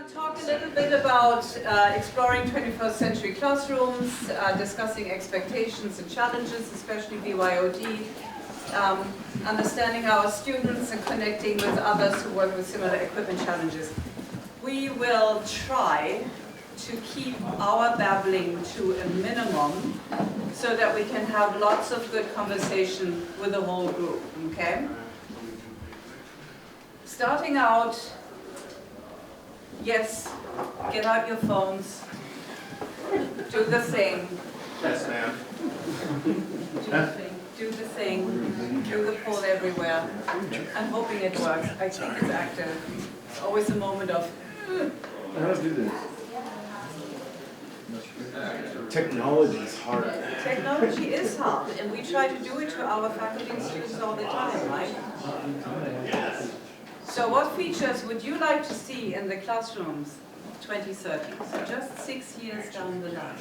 to talk a little bit about exploring 21st century classrooms, discussing expectations and challenges, especially BYOD, understanding our students and connecting with others who work with similar equipment challenges. We will try to keep our babbling to a minimum so that we can have lots of good conversation with the whole group, okay? Starting out, yes, get out your phones, do the thing. Yes, ma'am. Do the thing, do the poll everywhere. I'm hoping it works. I think it's active. It's always a moment of, How to do this? Technology is hard. Technology is hard, and we try to do it to our faculty and students all the time, right? So what features would you like to see in the classrooms 2030? So just 6 years down the line.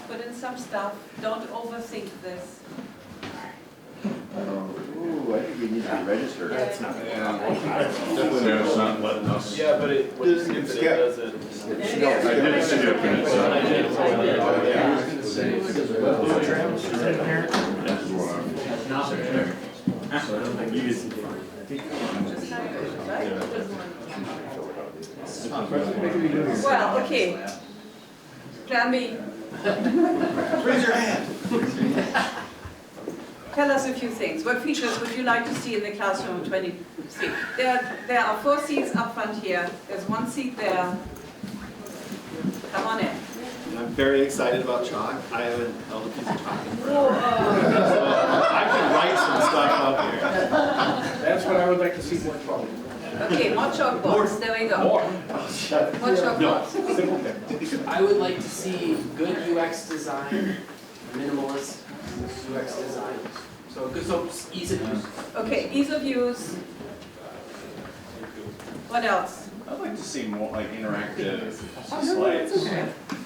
Put in some stuff, don't overthink this. Ooh, I think we need to be registered. That's not It's not letting us. Yeah, but it, when you skip it, it does it. I did skip it, Well, okay. Plan B. Raise your hand. Tell us a few things. What features would you like to see in the classroom of 23? There are 4 seats up front here. There's 1 seat there. Come on in. I'm very excited about chalk. I haven't held a piece of chalk in forever. So I can write some stuff up here. That's what I would like to see more chalk. Okay, more chalkboards. There we go. More chalkboards. I would like to see good UX design, minimalist UX design. So good, so ease of use. Okay, ease of use. What else? I'd like to see more like interactive slides.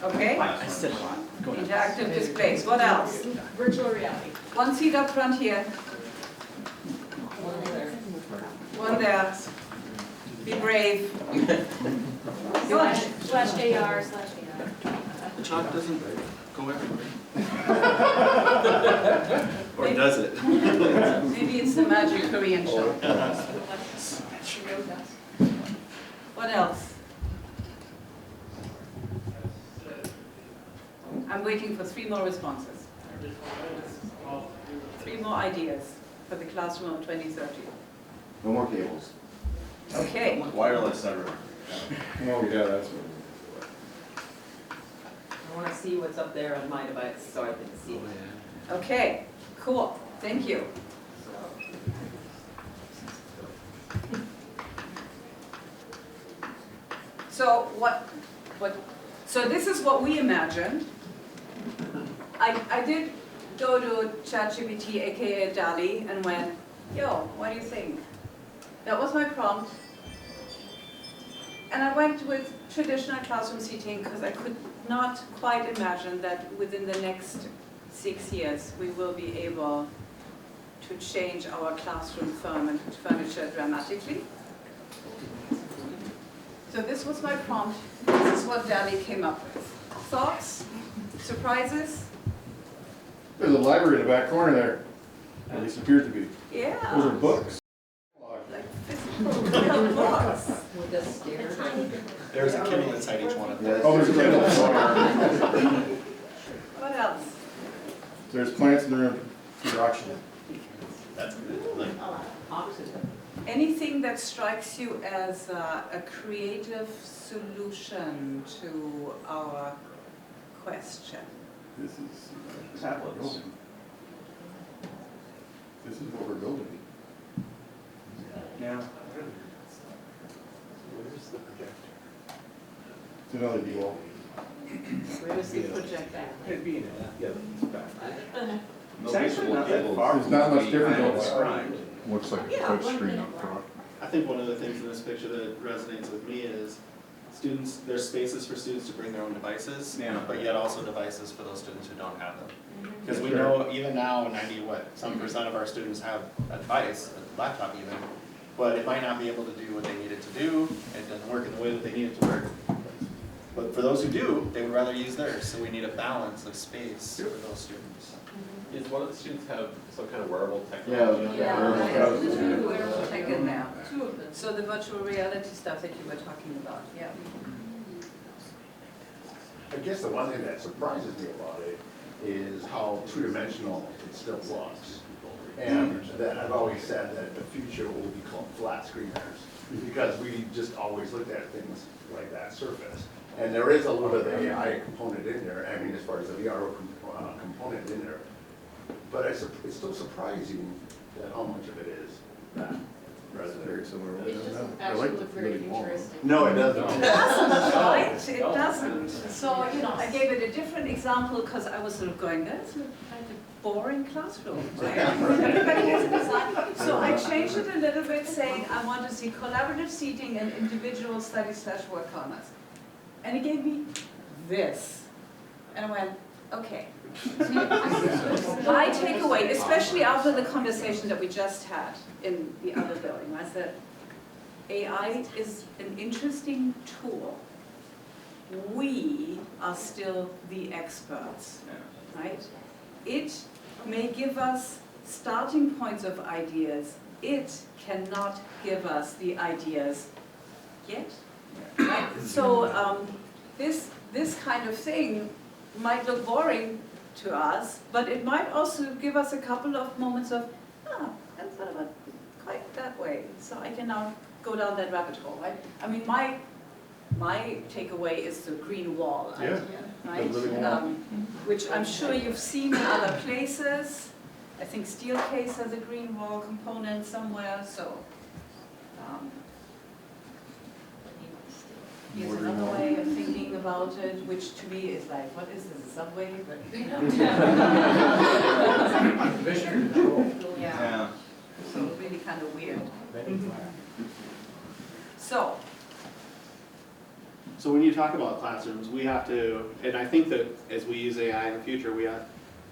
Okay. Interactive displays. What else? Virtual reality. 1 seat up front here. 1 there. Be brave. /AR/AR. The chalk doesn't go everywhere. Or does it? Maybe it's the magic Korean show. What else? I'm waiting for 3 more responses. 3 more ideas for the classroom of 2030. No more cables. Okay. Wireless everywhere. Oh, yeah, that's what. I want to see what's up there on my device so I can see. Okay. Cool. Thank you. So so this is what we imagined. I did go to ChatGPT, aka DALL-E, and went, yo, what do you think? That was my prompt. And I went with traditional classroom seating because I could not quite imagine that within the next 6 years we will be able to change our classroom furniture dramatically. So this was my prompt. This is what DALL-E came up with. Thoughts? Surprises? There's a library in the back corner there. At least appears to be. Yeah. Those are books. Like physical books. With the stairs. There's a Kindle inside each one of them. Oh, there's a Kindle. What else? There's plants in the room for auction. That's good. Like, Anything that strikes you as a creative solution to our question? This is Tablets. This is what we're building. Yeah. It's another deal. Where is the projector? It'd be in it. Yeah, it's back. It's actually not that far. It's not much different than what's described. Looks like a touch screen up front. I think one of the things in this picture that resonates with me is students, there's spaces for students to bring their own devices, but yet also devices for those students who don't have them. Because we know even now, 90% of our students have a device, a laptop even, but it might not be able to do what they need it to do, it doesn't work in the way that they need it to work. But for those who do, they would rather use theirs, so we need a balance of space for those students. Does one of the students have some kind of wearable technology on Yeah, there? there's two wearable tech in there. Two of them. So the virtual reality stuff that you were talking about, yeah. I guess the one thing that surprises me about it is how two-dimensional it still looks. And that I've always said that the future will be called flat screeners, because we just always looked at things like that surface. And there is a little bit of the AI component in there, I mean, as far as the VR component in there. But it's still surprising that how much of it is that rather than Very similar. It doesn't I actually like look the very really small one. futuristic. No, it doesn't. It doesn't, right? It doesn't. So, you know, I gave it a different example because I was sort of going, that's kind of boring classroom, right? Everybody has a design. So I changed it a little bit, saying I want to see collaborative seating and individual study/work corners. And it gave me this. And I went, okay. My takeaway, especially after the conversation that we just had in the other building, was that AI is an interesting tool. We are still the experts, right? It may give us starting points of ideas. It cannot give us the ideas yet. Right? So this kind of thing might look boring to us, but it might also give us a couple of moments of, that's thought about quite that way. So I can now go down that rabbit hole, right? I mean, my takeaway is the green wall idea, right? the living wall. Which I'm sure you've seen in other places. I think Steelcase has a green wall component somewhere, so. Here's another way of thinking about it, which to me is like, what is this, a subway? But, Mission control. yeah, so really kind of weird. So, So when you talk about classrooms, we have to, and I think that as we use AI in the future, we have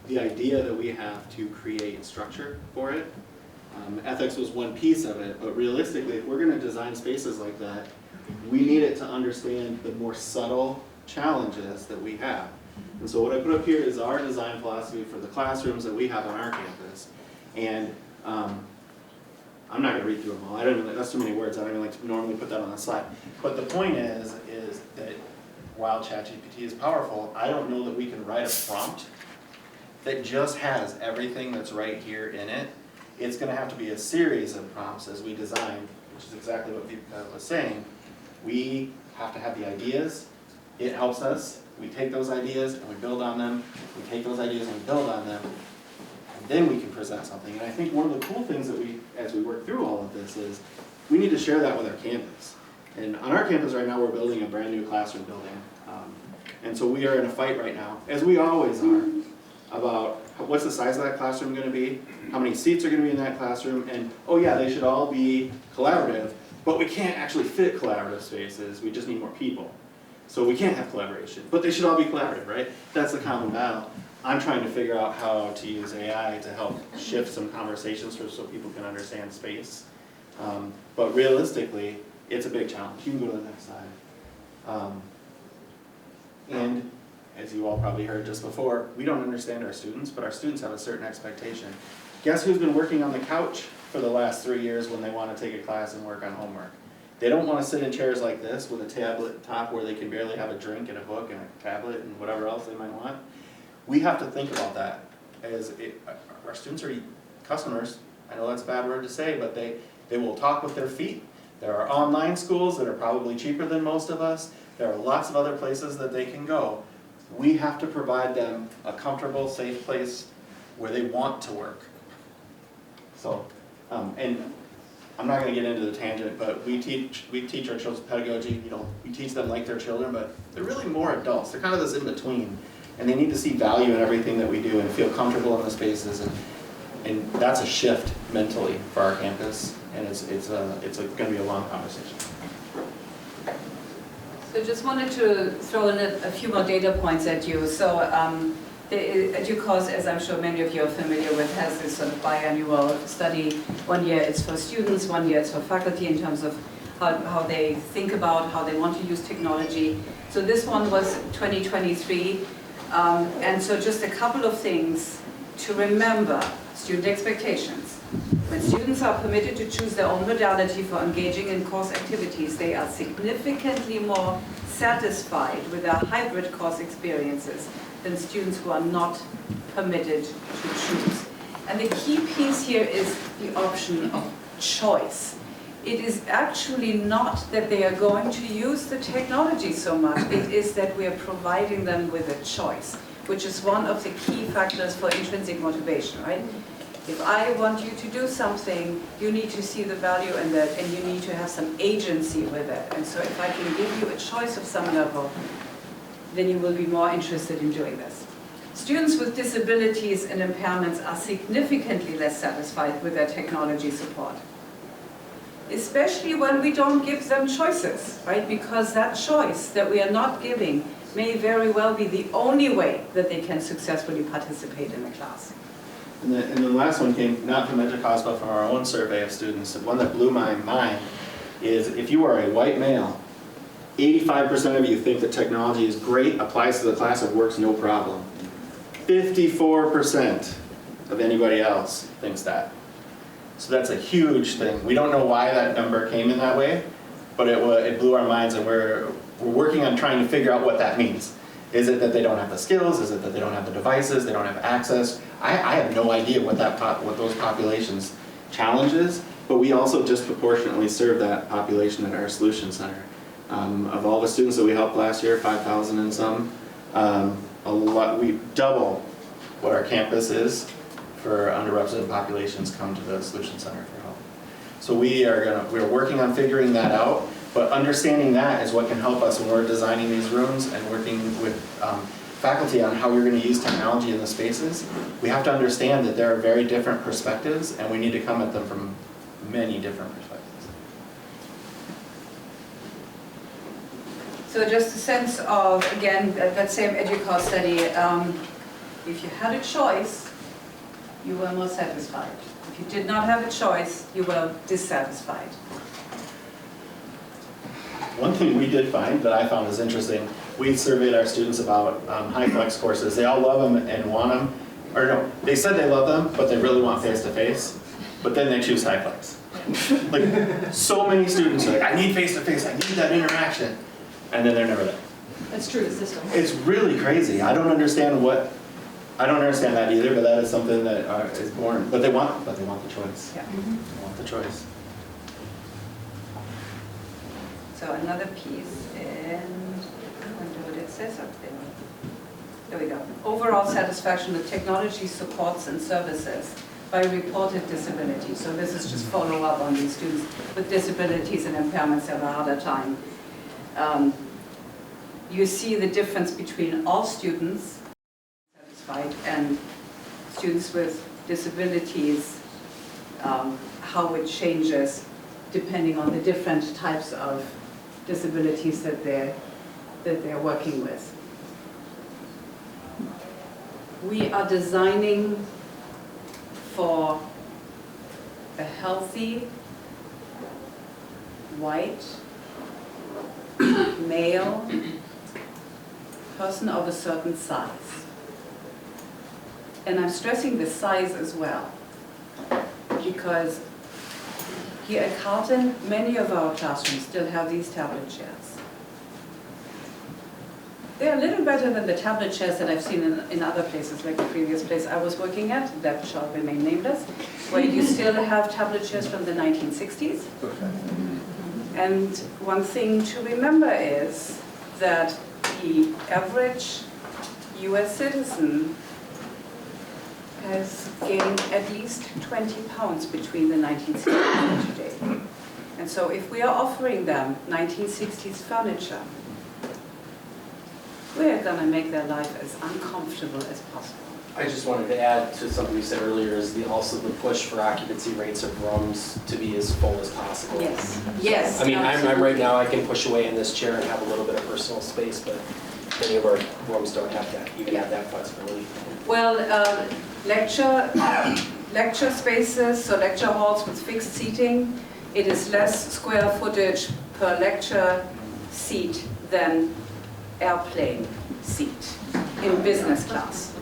the idea that we have to create structure for it. Ethics was one piece of it, but realistically, if we're going to design spaces like that, we need it to understand the more subtle challenges that we have. And so what I put up here is our design philosophy for the classrooms that we have on our campus. And I'm not going to read through them all. I don't even, that's too many words. I don't even like to normally put that on the slide. But the point is that while ChatGPT is powerful, I don't know that we can write a prompt that just has everything that's right here in it. It's going to have to be a series of prompts as we design, which is exactly what Wiebke was saying. We have to have the ideas. It helps us. We take those ideas and we build on them. We take those ideas and we build on them. And then we can present something. And I think one of the cool things that as we work through all of this is we need to share that with our campus. And on our campus right now, we're building a brand new classroom building. And so we are in a fight right now, as we always are, about what's the size of that classroom going to be, how many seats are going to be in that classroom, and oh yeah, they should all be collaborative, but we can't actually fit collaborative spaces, we just need more people. So we can't have collaboration, but they should all be collaborative, right? That's the common battle. I'm trying to figure out how to use AI to help shift some conversations so people can understand space. But realistically, it's a big challenge. You can go to the next slide. And as you all probably heard just before, we don't understand our students, but our students have a certain expectation. Guess who's been working on the couch for the last 3 years when they want to take a class and work on homework? They don't want to sit in chairs like this with a tablet top where they can barely have a drink and a book and a tablet and whatever else they might want. We have to think about that as our students are customers. I know that's a bad word to say, but they will talk with their feet. There are online schools that are probably cheaper than most of us. There are lots of other places that they can go. We have to provide them a comfortable, safe place where they want to work. So, and I'm not going to get into the tangent, but we teach our children pedagogy. You know, we teach them like they're children, but they're really more adults. They're kind of this in between, and they need to see value in everything that we do and feel comfortable in the spaces. And that's a shift mentally for our campus, and it's going to be a long conversation. So just wanted to throw in a few more data points at you. So EDUCAUSE, as I'm sure many of you are familiar with, has this sort of biannual study. 1 year it's for students, 1 year it's for faculty in terms of how they think about, how they want to use technology. So this one was 2023. And so just a couple of things to remember: student expectations. When students are permitted to choose their own modality for engaging in course activities, they are significantly more satisfied with their hybrid course experiences than students who are not permitted to choose. And the key piece here is the option of choice. It is actually not that they are going to use the technology so much, it is that we are providing them with a choice, which is one of the key factors for intrinsic motivation, right? If I want you to do something, you need to see the value in that, and you need to have some agency with it. And so if I can give you a choice of some level, then you will be more interested in doing this. Students with disabilities and impairments are significantly less satisfied with their technology support, especially when we don't give them choices, right? Because that choice that we are not giving may very well be the only way that they can successfully participate in the class. And the last one came not from EDUCAUSE, but from our own survey of students. The one that blew my mind is, if you are a white male, 85% of you think that technology is great, applies to the class, and works no problem. 54% of anybody else thinks that. So that's a huge thing. We don't know why that number came in that way, but it blew our minds, and we're working on trying to figure out what that means. Is it that they don't have the skills? Is it that they don't have the devices? They don't have access? I have no idea what those populations' challenge is, but we also disproportionately serve that population at our solution center. Of all the students that we helped last year, 5,000 and some, we double what our campus is for underrepresented populations come to the solution center for help. So we're working on figuring that out. But understanding that is what can help us when we're designing these rooms and working with faculty on how you're going to use technology in the spaces. We have to understand that there are very different perspectives, and we need to come at them from many different perspectives. So just a sense of, again, that same EDUCAUSE study, if you had a choice, you were more satisfied. If you did not have a choice, you were dissatisfied. One thing we did find that I found was interesting, we surveyed our students about high flex courses. They all love them and want them, or no, they said they love them, but they really want face-to-face, but then they choose high flex. Like, so many students are like, I need face-to-face, I need that interaction, and then they're never there. That's true, the system. It's really crazy. I don't understand that either, but that is something that is born, but they want the choice. Yeah. They want the choice. So another piece, and I wonder what it says up there. There we go. Overall satisfaction with technology supports and services by reported disability. So this is just follow up on these students with disabilities and impairments have a harder time. You see the difference between all students satisfied and students with disabilities, how it changes depending on the different types of disabilities that they're working with. We are designing for a healthy, white, male person of a certain size. And I'm stressing the size as well, because here at Carleton, many of our classrooms still have these tablet chairs. They're a little better than the tablet chairs that I've seen in other places, like the previous place I was working at, that shall remain nameless, where you still have tablet chairs from the 1960s. And one thing to remember is that the average US citizen has gained at least 20 pounds between the 1960s and today. And so if we are offering them 1960s furniture, we're going to make their life as uncomfortable as possible. I just wanted to add to something you said earlier, is also the push for occupancy rates of rooms to be as full as possible. Yes, yes. I mean, I'm right absolutely. now, I can push away in this chair and have a little bit of personal space, but Many of our rooms don't have that, even have that flexibility. Well, lecture spaces, so lecture halls with fixed seating, it is less square footage per lecture seat than airplane seat in business class.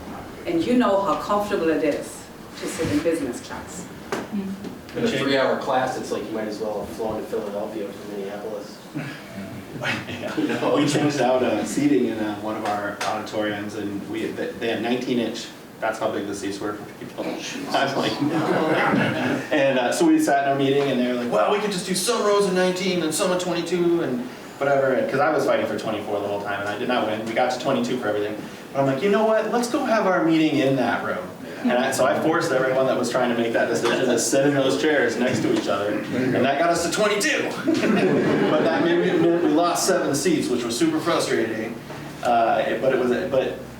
And you know how comfortable it is to sit in business class. In a 3-hour class, it's like you might as well have flown to Philadelphia from Minneapolis. Yeah. We changed out seating in one of our auditoriums, and they had 19-inch. That's how big the seats were for people. I was like, no. And so we sat in our meeting, and they were like, well, we could just do some rows of 19 and some of 22 and whatever. Because I was fighting for 24 the whole time, and I did not win. We got to 22 for everything. But I'm like, you know what? Let's go have our meeting in that room. And so I forced everyone that was trying to make that decision to sit in those chairs next to each other, and that got us to 22. But that meant we lost 7 seats, which was super frustrating. But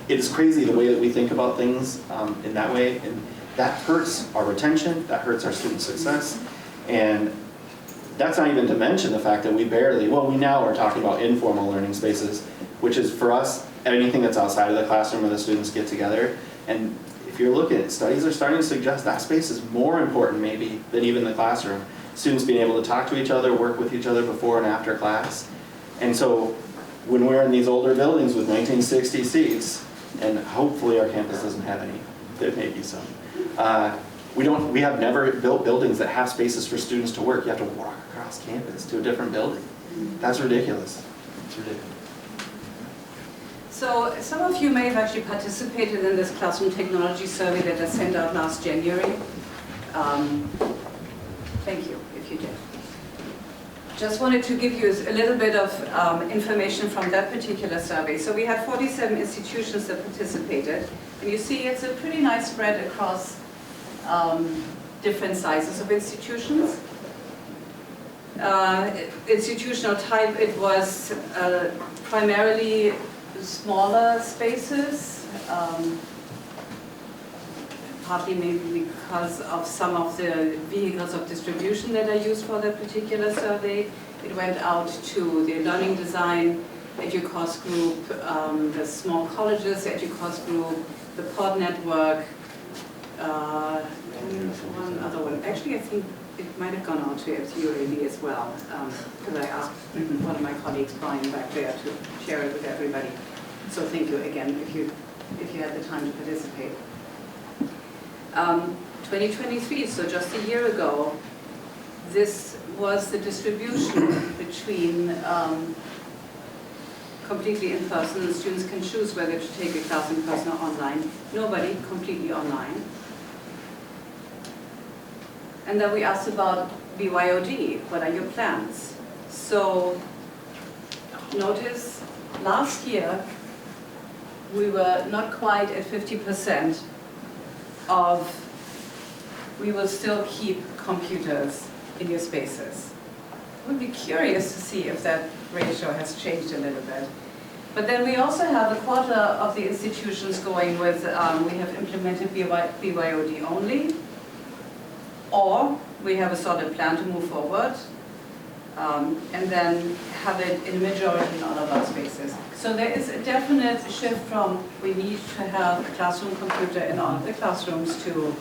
it is crazy the way that we think about things in that way, and that hurts our retention, that hurts our student success, and that's not even to mention the fact that we now are talking about informal learning spaces, which is for us anything that's outside of the classroom where the students get together. And if you're looking at studies are starting to suggest that space is more important maybe than even the classroom. Students being able to talk to each other, work with each other before and after class. And so when we're in these older buildings with 1960 seats, and hopefully our campus doesn't have any, there may be some. We have never built buildings that have spaces for students to work. You have to walk across campus to a different building. That's ridiculous. It's ridiculous. So some of you may have actually participated in this classroom technology survey that I sent out last January. Thank you if you did. Just wanted to give you a little bit of information from that particular survey. So we had 47 institutions that participated, and you see it's a pretty nice spread across different sizes of institutions. Institutional type, it was primarily smaller spaces, partly maybe because of some of the vehicles of distribution that are used for that particular survey. It went out to the learning design, EduCourse group, the small colleges, EduCourse group, the pod network, one other one. Actually, I think it might have gone out to MCUAV as well, because I asked one of my colleagues, Brian, back there to share it with everybody. So thank you again if you had the time to participate. 2023, so just a year ago, this was the distribution between completely in person. Students can choose whether to take a class in person or online. Nobody, completely online. And then we asked about BYOD, what are your plans? So notice last year we were not quite at 50% of, we will still keep computers in your spaces. I would be curious to see if that ratio has changed a little bit. But then we also have a quarter of the institutions going with, we have implemented BYOD only, or we have a solid plan to move forward, and then have it in majority in all of our spaces. So there is a definite shift from we need to have a classroom computer in all of the classrooms to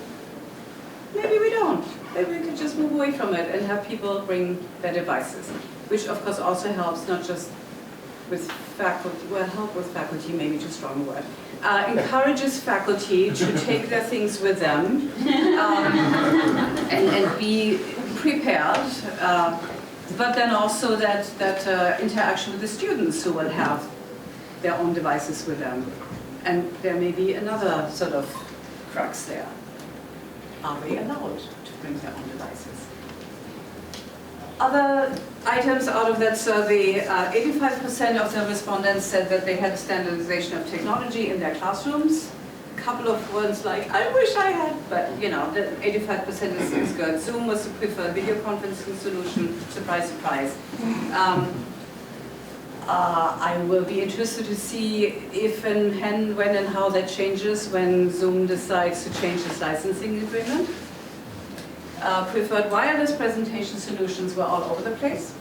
maybe we don't. Maybe we could just move away from it and have people bring their devices, which of course also helps not just with faculty, well, help with faculty, maybe too strong a word, encourages faculty to take their things with them and be prepared, but then also that interaction with the students who will have their own devices with them. And there may be another sort of crux there. Are they allowed to bring their own devices? Other items out of that survey, 85% of the respondents said that they had standardization of technology in their classrooms. A couple of ones like, I wish I had, but you know, the 85% is good. Zoom was the preferred video conferencing solution, surprise, surprise. I will be interested to see if and when and how that changes when Zoom decides to change its licensing agreement. Preferred wireless presentation solutions were all over the place.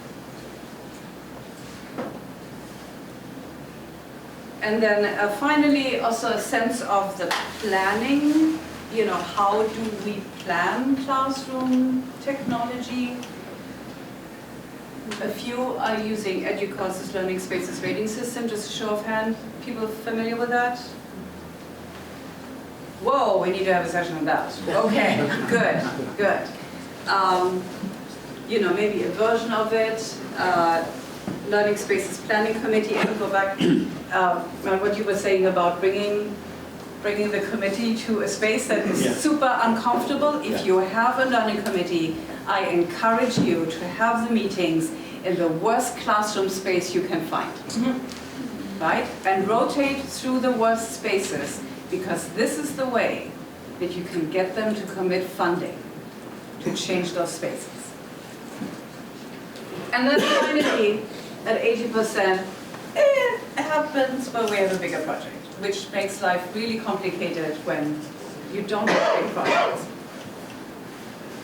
And then finally, also a sense of the planning, you know, how do we plan classroom technology? A few are using EDUCAUSE's learning spaces rating system, just a show of hand. People familiar with that? Whoa, we need to have a session on that. Okay, good, good. You know, maybe a version of it. Learning Spaces Planning Committee, and go back on what you were saying about bringing the committee to a space that is super uncomfortable. If you have a learning committee, I encourage you to have the meetings in the worst classroom space you can find, right? And rotate through the worst spaces, because this is the way that you can get them to commit funding to change those spaces. And then finally, at 80%, it happens when we have a bigger project, which makes life really complicated when you don't have big projects.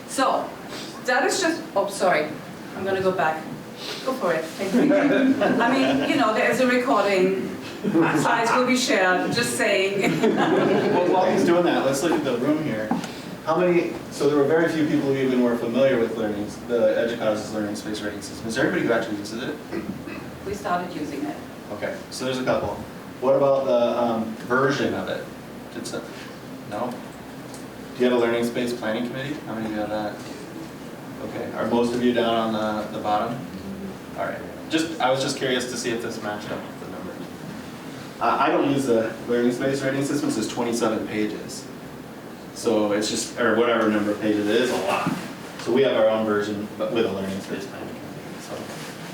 So, that is just, oh, sorry, I'm gonna go back. Go for it, thank you. I mean, you know, there's a recording, slides will be shared, just saying. Well, while he's doing that, let's look at the room here. How many, so there were very few people who even were familiar with the EDUCAUSE's learning space rating system. Is there anybody who actually uses it? We started using it. Okay, so there's a couple. What about the version of it? No? Do you have a learning space planning committee? How many of you have that? Okay, are most of you down on the bottom? All right, I was just curious to see if this matched up with the numbers. I don't use the learning space rating system, so it's 27 pages. So it's just, or whatever number of pages, it is a lot. So we have our own version, but with a learning space planning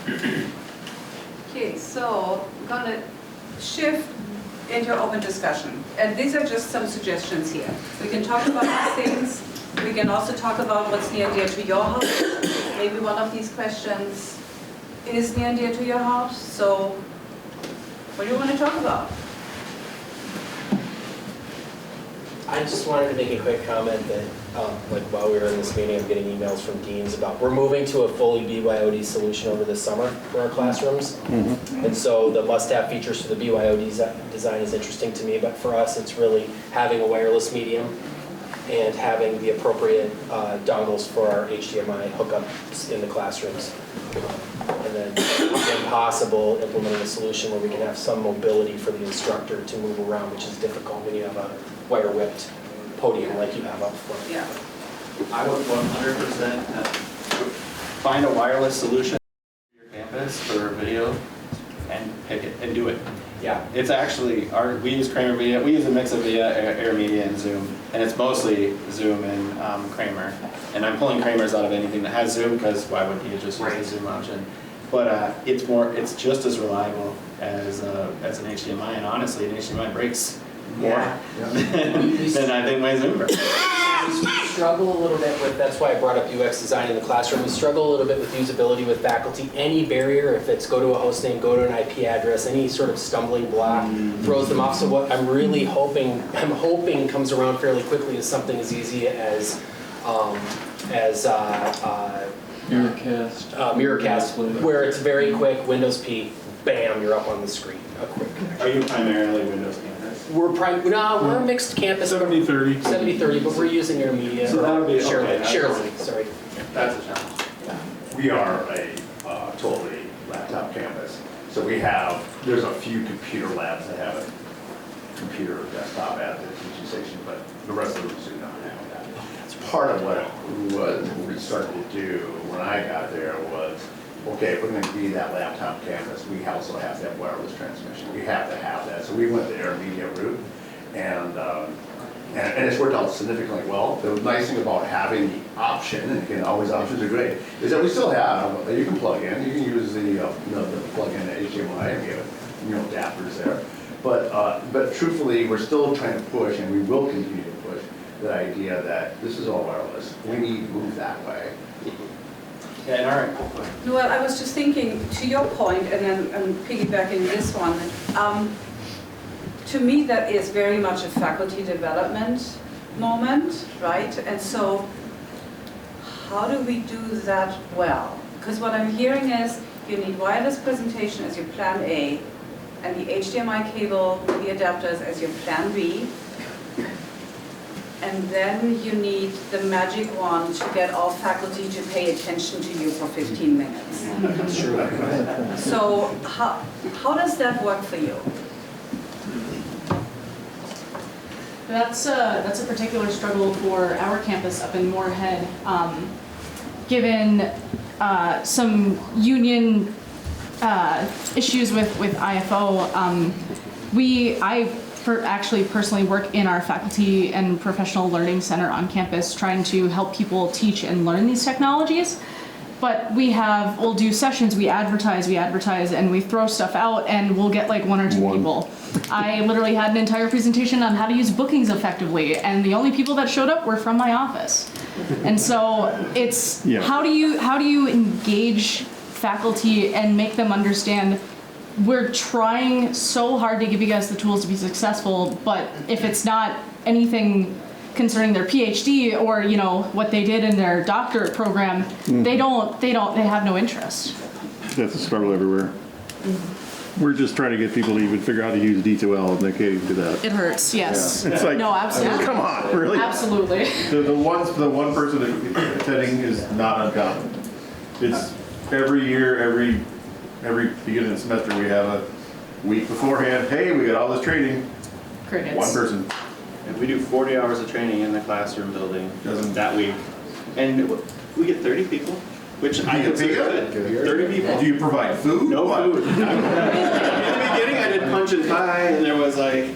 committee. Okay, so I'm gonna shift into open discussion. And these are just some suggestions here. We can talk about these things. We can also talk about what's near and dear to your heart. Maybe one of these questions is near and dear to your heart. So what do you want to talk about? I just wanted to make a quick comment that, like while we were in this meeting, I'm getting emails from deans about, we're moving to a fully BYOD solution over the summer for our classrooms. And so the must-have features for the BYOD design is interesting to me, but for us, it's really having a wireless medium and having the appropriate dongles for our HDMI hookups in the classrooms. And then, if possible, implementing a solution where we can have some mobility for the instructor to move around, which is difficult when you have a wire-whipped podium like you have up front. Yeah. I would 100% find a wireless solution for your campus for video and pick it and do it. Yeah, it's actually, we use Kramer Media, we use a mix of Via, Air Media, and Zoom, and it's mostly Zoom and Kramer. And I'm pulling Kramer's out of anything that has Zoom, because why would he just use the Zoom option? But it's just as reliable as an HDMI, and honestly, an HDMI breaks more than I think my Zoom breaks. We struggle a little bit with, that's why I brought up UX design in the classroom, we struggle a little bit with usability with faculty. Any barrier, if it's go to a host name, go to an IP address, any sort of stumbling block throws them off. So what I'm really hoping comes around fairly quickly is something as easy as Miracast, where it's very quick, Windows P, bam, you're up on the screen. Are you primarily Windows campus? We're a mixed campus. 70-30. 70-30, but we're using Air Media. So that would be ShareLink, sorry. That's a challenge. We are a totally laptop campus. So there's a few computer labs that have a computer desktop at the teaching station, but the rest of them do not have that. Part of what we started to do when I got there was, okay, if we're going to be that laptop campus, we also have to have wireless transmission. We have to have that. So we went the Air Media route, and it's worked out significantly well. The nice thing about having the option, and again, always options are great, is that we still have, you can plug in, you can use the plug-in HDMI, and we have adapters there. But truthfully, we're still trying to push, and we will continue to push, the idea that this is all wireless. We need to move that way. Yeah, all right. Well, I was just thinking, to your point, and then piggybacking this one, to me that is very much a faculty development moment, right? And so, how do we do that well? Because what I'm hearing is, you need wireless presentation as your plan A, and the HDMI cable with the adapters as your plan B. And then you need the magic wand to get all faculty to pay attention to you for 15 minutes. That's true. So how does that work for you? That's a particular struggle for our campus up in Moorhead, given some union issues with IFO. I actually personally work in our faculty and professional learning center on campus, trying to help people teach and learn these technologies. But we'll do sessions, we advertise, and we throw stuff out, and we'll get like one or two people. I literally had an entire presentation on how to use bookings effectively, and the only people that showed up were from my office. And so it's, how do you engage faculty and make them understand we're trying so hard to give you guys the tools to be successful, but if it's not anything concerning their PhD or, you know, what they did in their doctorate program, they have no interest. That's a struggle everywhere. We're just trying to get people to even figure out how to use D2L, and they can't even do that. It hurts, yes. It's like, No, absolutely. come on, really? Absolutely. The one person attending is not uncommon. It's every year, every beginning of the semester, we have a week beforehand, hey, we got all this training. Crickets. One person. And we do 40 hours of training in the classroom building that week. And we get 30 people, which I consider good. 30 people. Do you provide food? No food. In the beginning, I did punch and pie, and there was like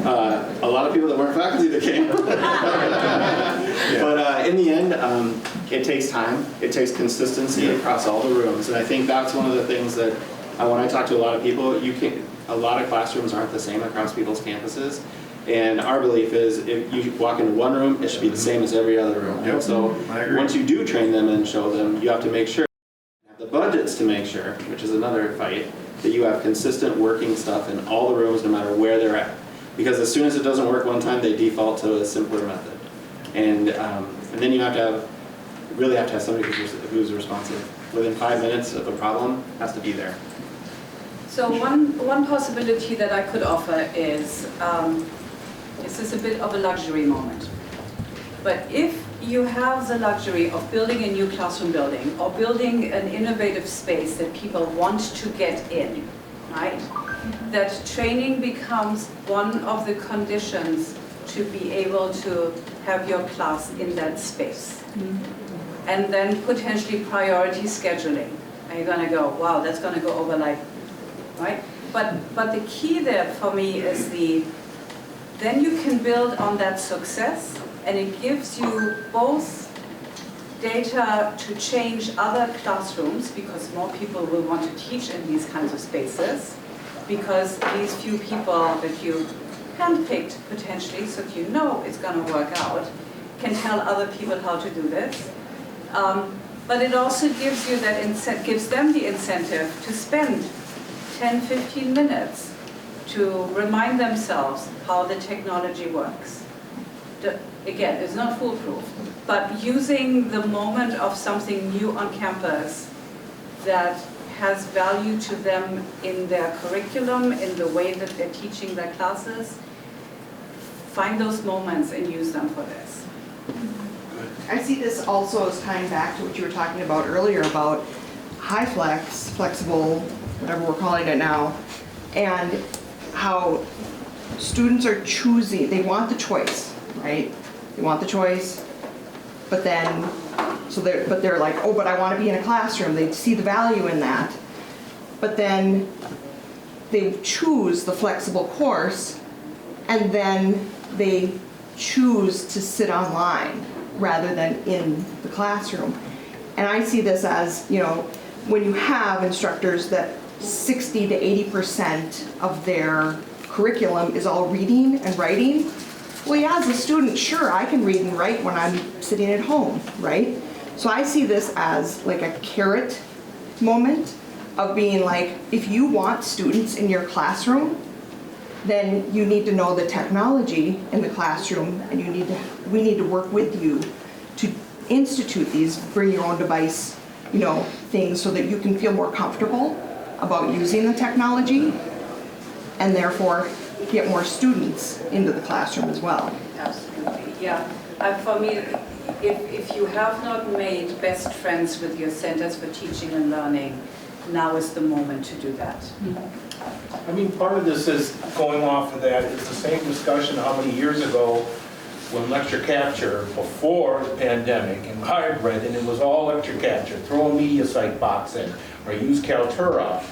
a lot of people that weren't faculty that came. But in the end, it takes time. It takes consistency across all the rooms, and I think that's one of the things that when I talk to a lot of people, a lot of classrooms aren't the same across people's campuses. And our belief is if you walk into one room, it should be the same as every other room. Yep. So once you do train them and show them, you have to make sure, have the budgets to make sure, which is another fight, that you have consistent working stuff in all the rooms no matter where they're at. Because as soon as it doesn't work one time, they default to a simpler method. And then you really have to have somebody who's responsive. Within 5 minutes of a problem, has to be there. So one possibility that I could offer is, this is a bit of a luxury moment. But if you have the luxury of building a new classroom building or building an innovative space that people want to get in, right? That training becomes one of the conditions to be able to have your class in that space. And then potentially priority scheduling. Are you gonna go, wow, that's gonna go over like, right? But the key there for me is then you can build on that success, and it gives you both data to change other classrooms because more people will want to teach in these kinds of spaces because these few people that you handpicked potentially, so that you know it's going to work out, can tell other people how to do this. But it also gives you gives them the incentive to spend 10-15 minutes to remind themselves how the technology works. Again, it's not foolproof, but using the moment of something new on campus that has value to them in their curriculum, in the way that they're teaching their classes, find those moments and use them for this. I see this also as tying back to what you were talking about earlier about high flex, flexible, whatever we're calling it now, and how students are choosing, they want the choice, right? They want the choice, but then, they're like, oh, but I want to be in a classroom. They see the value in that. But then they choose the flexible course, and then they choose to sit online rather than in the classroom. And I see this as, you know, when you have instructors that 60 to 80% of their curriculum is all reading and writing, well, yeah, as a student, sure, I can read and write when I'm sitting at home, right? So I see this as like a carrot moment of being like, if you want students in your classroom, then you need to know the technology in the classroom, and we need to work with you to institute these bring your own device, you know, things so that you can feel more comfortable about using the technology. and therefore get more students into the classroom as well. Absolutely, yeah. For me, if you have not made best friends with your centers for teaching and learning, now is the moment to do that. I mean, part of this is going off of that. It's the same discussion how many years ago when lecture capture, before the pandemic, and hybrid, and it was all lecture capture, throw a media site box in, or use Kaltura.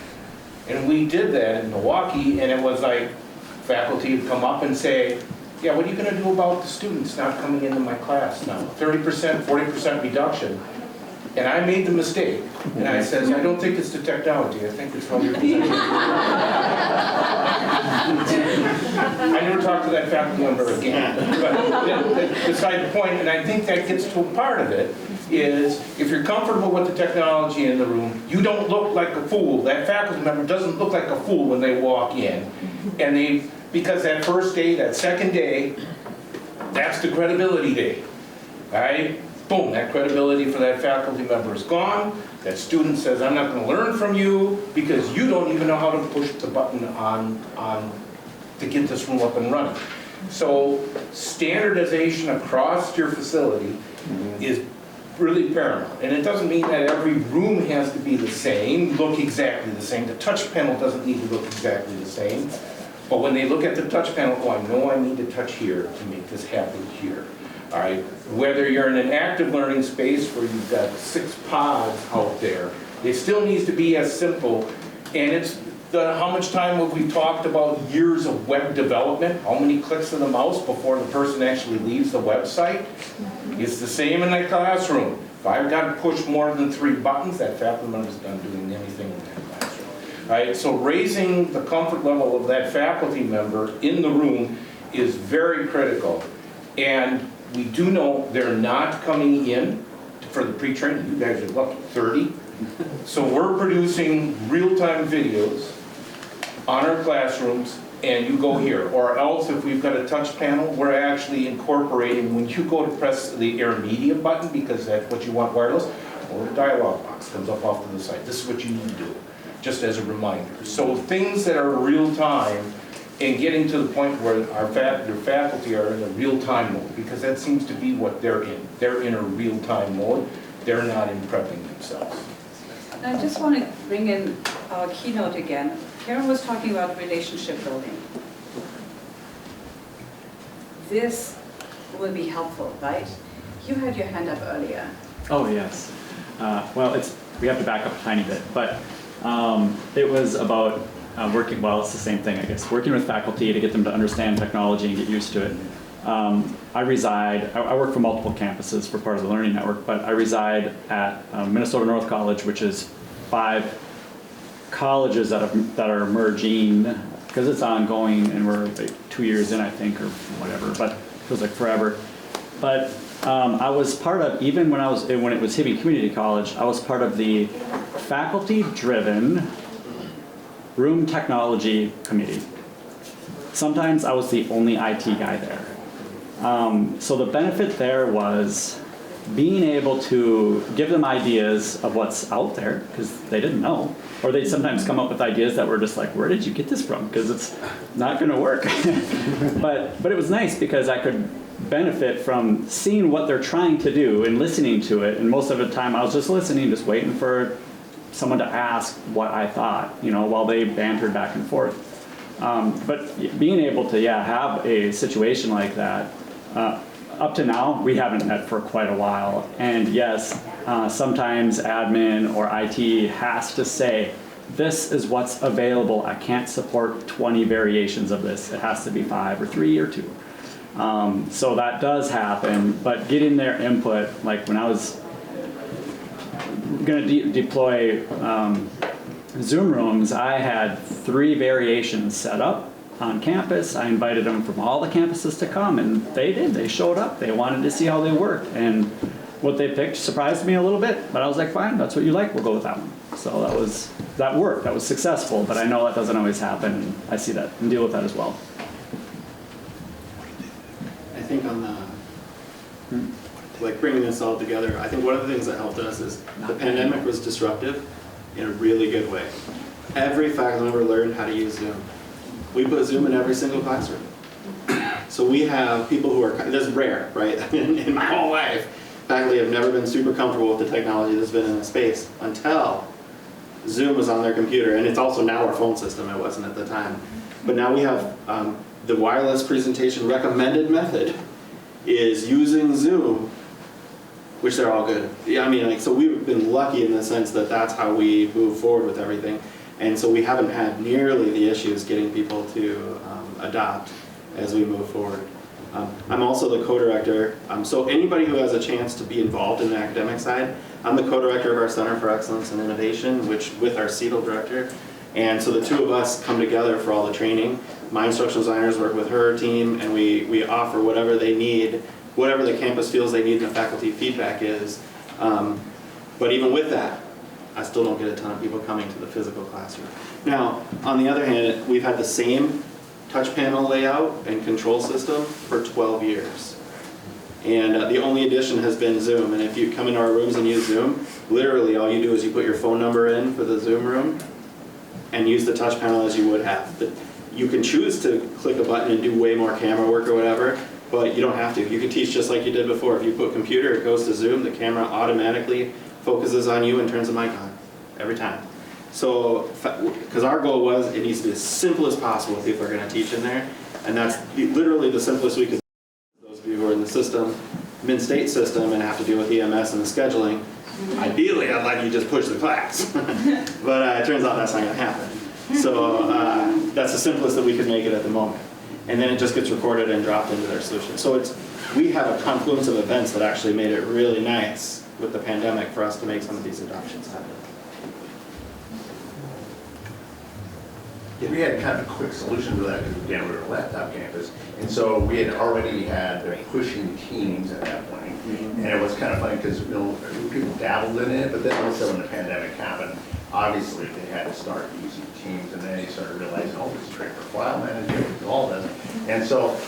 And we did that in Milwaukee, and it was like faculty would come up and say, yeah, what are you going to do about the students not coming into my class now? 30%, 40% reduction. And I made the mistake, and I says, I don't think it's the technology, I think it's how you're presenting. I never talked to that faculty member again. But beside the point, and I think that gets to a part of it, is if you're comfortable with the technology in the room, you don't look like a fool. That faculty member doesn't look like a fool when they walk in. And because that first day, that second day, that's the credibility day, all right? Boom, that credibility for that faculty member is gone. That student says, I'm not going to learn from you because you don't even know how to push the button on to get this room up and running. So standardization across your facility is really paramount. And it doesn't mean that every room has to be the same, look exactly the same. The touch panel doesn't need to look exactly the same. But when they look at the touch panel, oh, I know I need to touch here to make this happen here. All right, whether you're in an active learning space where you've got 6 pods out there, it still needs to be as simple. And it's how much time have we talked about years of web development? How many clicks of the mouse before the person actually leaves the website? It's the same in the classroom. If I've got to push more than 3 buttons, that faculty member's done doing anything in that classroom. All right, so raising the comfort level of that faculty member in the room is very critical. And we do know they're not coming in for the pre-training. You guys are up to 30. So we're producing real-time videos on our classrooms, and you go here. Or else, if we've got a touch panel, we're actually incorporating, when you go to press the Air Media button, because that's what you want wireless, or the dialog box comes up off to the side. This is what you need to do, just as a reminder. So things that are real-time, and getting to the point where our faculty are in a real-time mode, because that seems to be what they're in. They're in a real-time mode. They're not in prepping themselves. And I just want to bring in our keynote again. Karen was talking about relationship building. This will be helpful, right? You had your hand up earlier. Oh, yes. Well, we have to back up a tiny bit, but it was about working, well, it's the same thing, I guess, working with faculty to get them to understand technology and get used to it. I work for multiple campuses for part of the Learning Network, but I reside at Minnesota North College, which is 5 colleges that are merging, because it's ongoing, and we're like 2 years in, I think, or whatever, but it feels like forever. But I was part of, even when it was Hibbing Community College, I was part of the faculty-driven room technology committee. Sometimes I was the only IT guy there. So the benefit there was being able to give them ideas of what's out there, because they didn't know. Or they'd sometimes come up with ideas that were just like, where did you get this from? Because it's not going to work. But it was nice because I could benefit from seeing what they're trying to do and listening to it. And most of the time I was just listening, just waiting for someone to ask what I thought, while they bantered back and forth. But being able to, have a situation like that, up to now, we haven't met for quite a while. And yes, sometimes admin or IT has to say, this is what's available. I can't support 20 variations of this. It has to be 5 or 3 or 2. So that does happen, but getting their input, like when I was going to deploy Zoom rooms, I had 3 variations set up on campus. I invited them from all the campuses to come, and they did. They showed up. They wanted to see how they worked, and what they picked surprised me a little bit, but I was like, fine, that's what you like, we'll go with that one. So that worked. That was successful, but I know that doesn't always happen, and I see that and deal with that as well. I think on the, bringing this all together, I think one of the things that helped us is the pandemic was disruptive in a really good way. Every faculty member learned how to use Zoom. We put Zoom in every single classroom. So we have people who are, this is rare, right? In my whole life, faculty have never been super comfortable with the technology that's been in the space until Zoom was on their computer, and it's also now our phone system, it wasn't at the time. But now we have the wireless presentation recommended method is using Zoom, which they're all good. Yeah, I mean, like, so we've been lucky in the sense that that's how we move forward with everything. And so we haven't had nearly the issues getting people to adopt as we move forward. I'm also the co-director, so anybody who has a chance to be involved in the academic side, I'm the co-director of our Center for Excellence and Innovation, which with our CETL director. And so the two of us come together for all the training. My instructional designers work with her team, and we offer whatever they need, whatever the campus feels they need and the faculty feedback is. But even with that, I still don't get a ton of people coming to the physical classroom. Now, on the other hand, we've had the same touch panel layout and control system for 12 years. And the only addition has been Zoom. And if you come into our rooms and use Zoom, literally all you do is you put your phone number in for the Zoom room and use the touch panel as you would have. You can choose to click a button and do way more camera work or whatever, but you don't have to. You can teach just like you did before. If you put computer, it goes to Zoom, the camera automatically focuses on you and turns the mic on every time. So, because our goal was it needs to be as simple as possible if people are going to teach in there, and that's literally the simplest we could do. Those of you who are in the system, mid-state system, and have to deal with EMS and the scheduling, ideally I'd like you to just push the class, but it turns out that's not going to happen. So that's the simplest that we could make it at the moment, and then it just gets recorded and dropped into their solution. So we have a confluence of events that actually made it really nice with the pandemic for us to make some of these adoptions happen. We had kind of a quick solution to that because, again, we were a laptop campus. And so we had already had pushing teams at that point. And it was kind of funny because people dabbled in it, but then also when the pandemic happened, obviously they had to start using teams, and then they started realizing, oh, this is great for file management, all this. And so,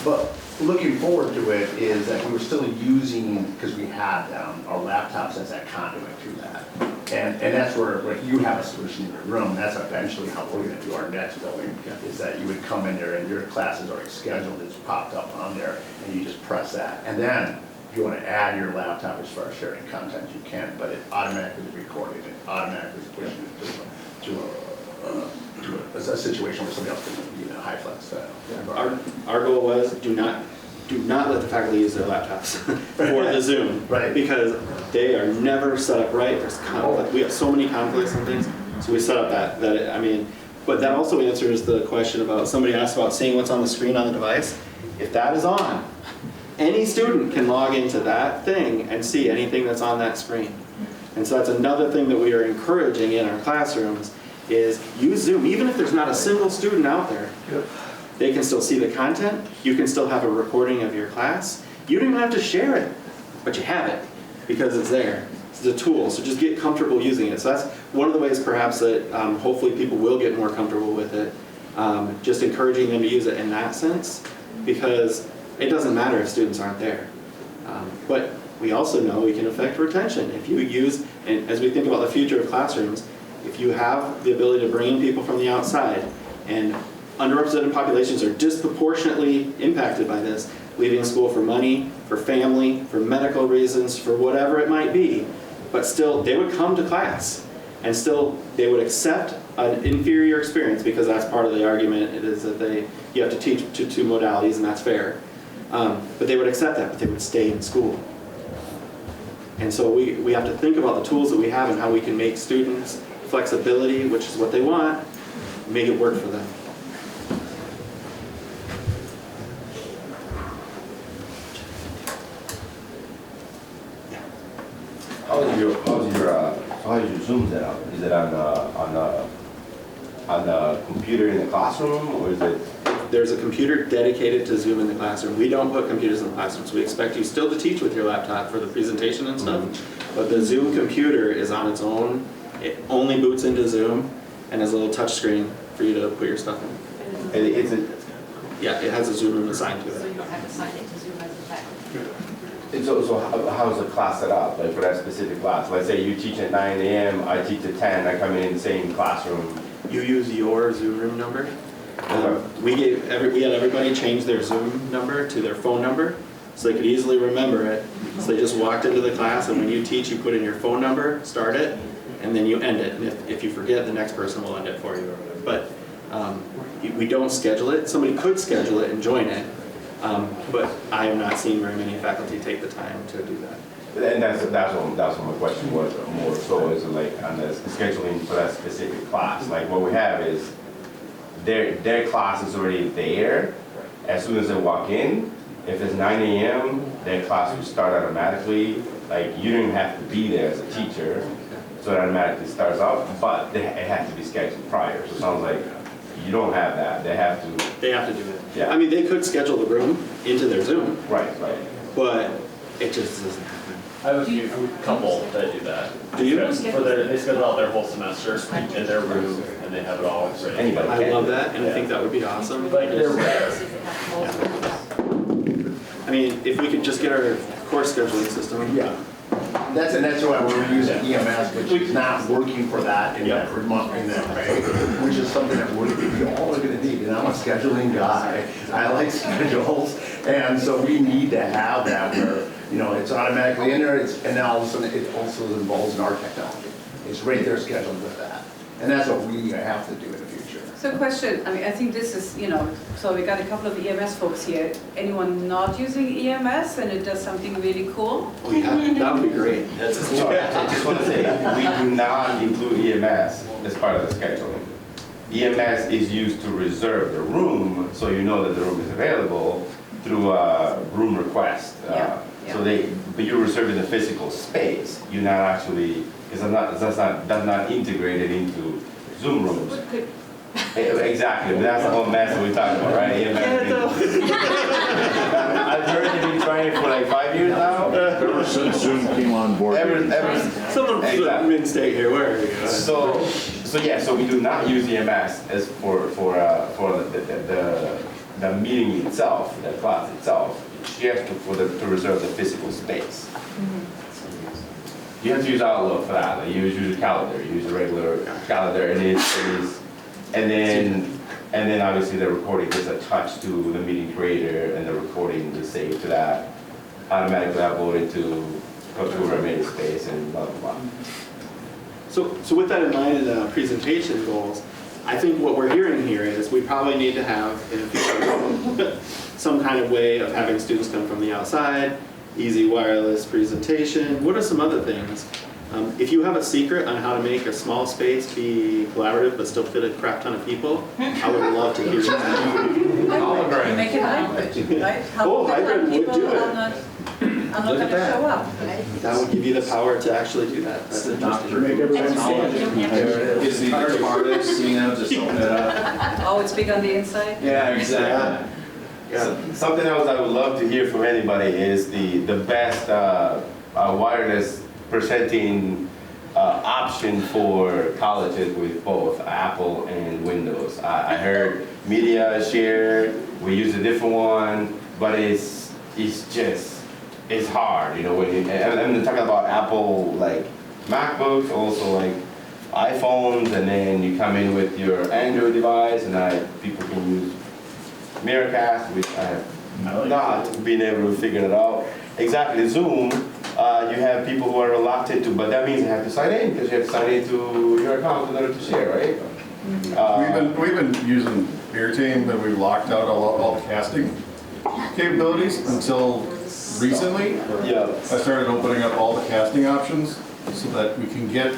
but looking forward to it is that we were still using, because we had our laptops as that conduit to that. And that's where you have a solution in your room. That's eventually how we're going to do our next building, is that you would come in there and your class is already scheduled, it's popped up on there, and you just press that. And then if you want to add your laptop as far as sharing content, you can, but it automatically is recording, it automatically is pushing it to a situation where somebody else can be in a high flex style. Our goal was do not let the faculty use their laptops for the Zoom, right? Because they are never set up right. There's conflict. We have so many conflicts and things, so we set up but that also answers the question about, somebody asked about seeing what's on the screen on the device. If that is on, any student can log into that thing and see anything that's on that screen. And so that's another thing that we are encouraging in our classrooms is use Zoom, even if there's not a single student out there. Yep. They can still see the content. You can still have a recording of your class. You don't even have to share it, but you have it because it's there. It's a tool, so just get comfortable using it. So that's one of the ways perhaps that hopefully people will get more comfortable with it, just encouraging them to use it in that sense, because it doesn't matter if students aren't there. But we also know we can affect retention. If you use, and as we think about the future of classrooms, if you have the ability to bring in people from the outside, and underrepresented populations are disproportionately impacted by this, leaving school for money, for family, for medical reasons, for whatever it might be, but still they would come to class and still they would accept an inferior experience, because that's part of the argument, it is that you have to teach two modalities, and that's fair. But they would accept that, but they would stay in school. And so we have to think about the tools that we have and how we can make students flexibility, which is what they want, make it work for them. How is your Zoom set up? Is it on the computer in the classroom, or is it? There's a computer dedicated to Zoom in the classroom. We don't put computers in the classrooms. We expect you still to teach with your laptop for the presentation and stuff, but the Zoom computer is on its own. It only boots into Zoom and has a little touch screen for you to put your stuff in. Yeah, it has a Zoom room assigned to it. So you don't have to sign into Zoom as a faculty. And so how is the class set up, like for that specific class? Let's say you teach at 9 a.m., I teach at 10, I come in the same classroom. You use your Zoom room number, We had everybody change their Zoom number to their phone number, so they could easily remember it. So they just walked into the class, and when you teach, you put in your phone number, start it, and then you end it. And if you forget, the next person will end it for you. But we don't schedule it. Somebody could schedule it and join it, but I have not seen very many faculty take the time to do that. And that's what my question was more so is like on the scheduling for that specific class. Like what we have is their class is already there. As soon as they walk in, if it's 9 a.m., their class will start automatically. Like you don't even have to be there as a teacher, so it automatically starts out. But it has to be scheduled prior. So it sounds like you don't have that. They have to. They have to do it. Yeah. I mean, they could schedule the room into their Zoom. Right. But it just doesn't happen. I have a few couple that do that. Do you? They schedule out their whole semester in their room, and they have it all ready. I love that, and I think that would be awesome. But they're rare. I mean, if we could just get our course scheduling system. Yeah. That's why we're using EMS, which is not working for that in that way, which is something that we all are going to need. And I'm a scheduling guy. I like schedules, and so we need to have that where it's automatically in there. And then all of a sudden, it also involves in our technology. It's right there scheduled with that, and that's what we have to do in the future. So question, I mean, I think this is, so we got a couple of EMS folks here. Anyone not using EMS and it does something really cool? Oh yeah, that would be great. Sorry, I just want to say, we do not include EMS as part of the scheduling. EMS is used to reserve the room, so you know that the room is available through a room request. But you're reserving the physical space. You're not actually, because that's not integrated into Zoom rooms. Exactly, but that's the whole mess that we're talking about, right? I've heard they've been trying it for like 5 years now. Ever since Zoom came on board. Someone put mid-state here, where are you? So we do not use EMS as for the meeting itself, the class itself. You have to reserve the physical space. You have to use Outlook for that. Like you use a calendar, you use a regular calendar, and it is. And then obviously the recording gets attached to the meeting creator, and the recording is saved to that, automatically uploaded to our main space, and blah blah blah. So with that in mind, in the presentation goals, I think what we're hearing here is we probably need to have in the future some kind of way of having students come from the outside, easy wireless presentation. What are some other things? If you have a secret on how to make a small space be collaborative but still fit a crap ton of people, I would love to hear that. Make it hybrid, right? Hybrid would People do it. are not going to show up. That would give you the power to actually do that. That's interesting. Make everyone It's the artist, just open it up. Oh, it's big on the inside? Yeah, exactly. Something else I would love to hear from anybody is the best wireless presenting option for colleges with both Apple and Windows. I heard Media Share, we use a different one, but it's hard, when I'm talking about Apple, like MacBooks, also like iPhones, and then you come in with your Android device, and people can use Miracast, which I have not been able to figure it out. Exactly, Zoom, you have people who are reluctant to, but that means you have to sign in, because you have to sign into your account in order to share, right? We've been using Airtame, and we've locked out all the casting capabilities until recently. Yeah. I started opening up all the casting options so that we can get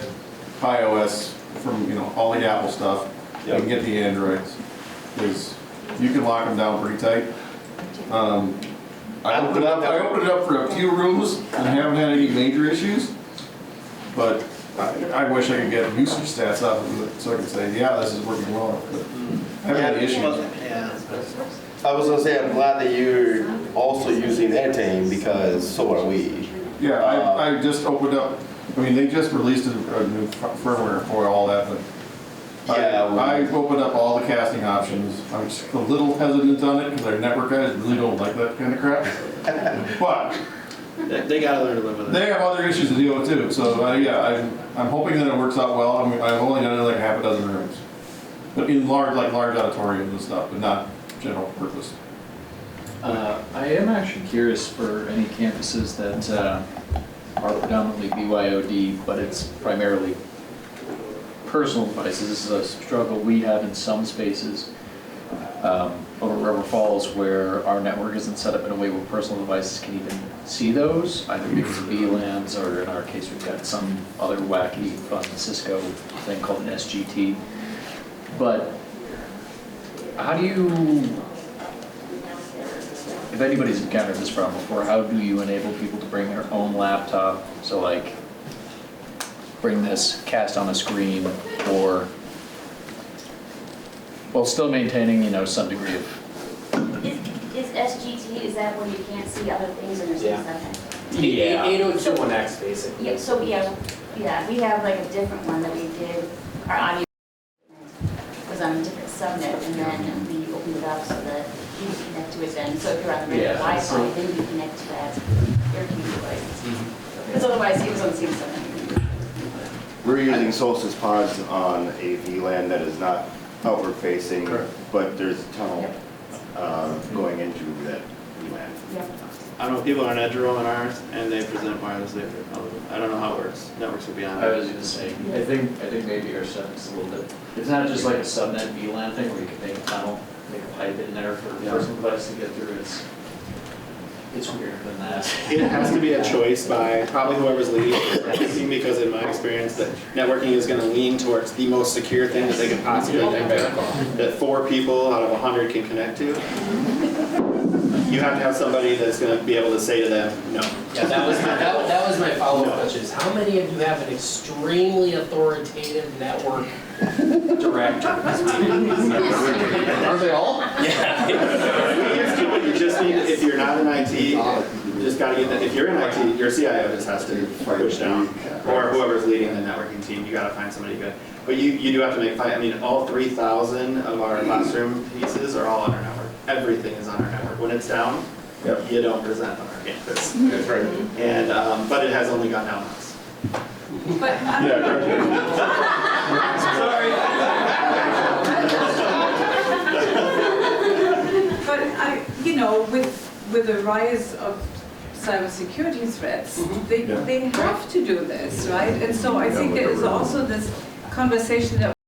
iOS from all the Apple stuff. We can get the Androids, because you can lock them down pretty tight. I opened it up for a few rooms and haven't had any major issues, but I wish I could get usage stats off of it so I could say, yeah, this is working well. But I haven't had any issues. I was gonna say, I'm glad that you're also using Airtame, because so are we. Yeah, I just opened up, they just released a new firmware for all that, but I opened up all the casting options. I'm just a little hesitant on it because our network guys really don't like that kind of crap. But they gotta learn to live with it. They have other issues to deal with too. So I'm hoping that it works out well. I've only done it like half a dozen rooms. But in large auditoriums and stuff, but not general purpose. I am actually curious for any campuses that are predominantly BYOD, but it's primarily personal devices. This is a struggle we have in some spaces over River Falls, where our network isn't set up in a way where personal devices can even see those, either because of VLANs or in our case we've got some other wacky fun Cisco thing called an SGT. But how do you, if anybody's encountered this problem before, how do you enable people to bring their own laptop? So like, bring this, cast on a screen, or, while still maintaining, some degree of. Is SGT, is that when you can't see other things and there's something? Yeah. 802.1x basically. Yeah, so we have like a different one that we did, our audio was on a different subnet, and then we opened it up so that you can connect to it then. So if you're on the regular Wi-Fi, then you connect to that AirQ device. Because otherwise it was on the same subnet. We're using Solstice pods on a VLAN that is not outward facing, but there's a tunnel going into that VLAN. Yep. I don't know, people are on edge room in ours, and they present wirelessly. I don't know how it works. Networks are beyond. I was going to say, I think maybe our setup's a little bit. It's not just like a subnet VLAN thing where you can make a tunnel, make a pipe in there for a personal device to get through. It's weirder than that. It has to be a choice by probably whoever's leading networking, because in my experience, that networking is going to lean towards the most secure thing that they could possibly think of, that 4 people out of 100 can connect to. You have to have somebody that's going to be able to say to them, no. Yeah, that was my follow-up question, is how many of you have an extremely authoritative network director? Aren't they all? Yeah. You just need, if you're not in IT, you just got to get that. If you're in IT, your CIO just has to push down, or whoever's leading the networking team. You got to find somebody good. But you do have to make. I mean, all 3,000 of our classroom pieces are all on our network. Everything is on our network. When it's down, you don't present on our campus. That's right. And but it has only gone down once. But Sorry. But with the rise of cybersecurity threats, they have to do this, right? And so I think there is also this conversation that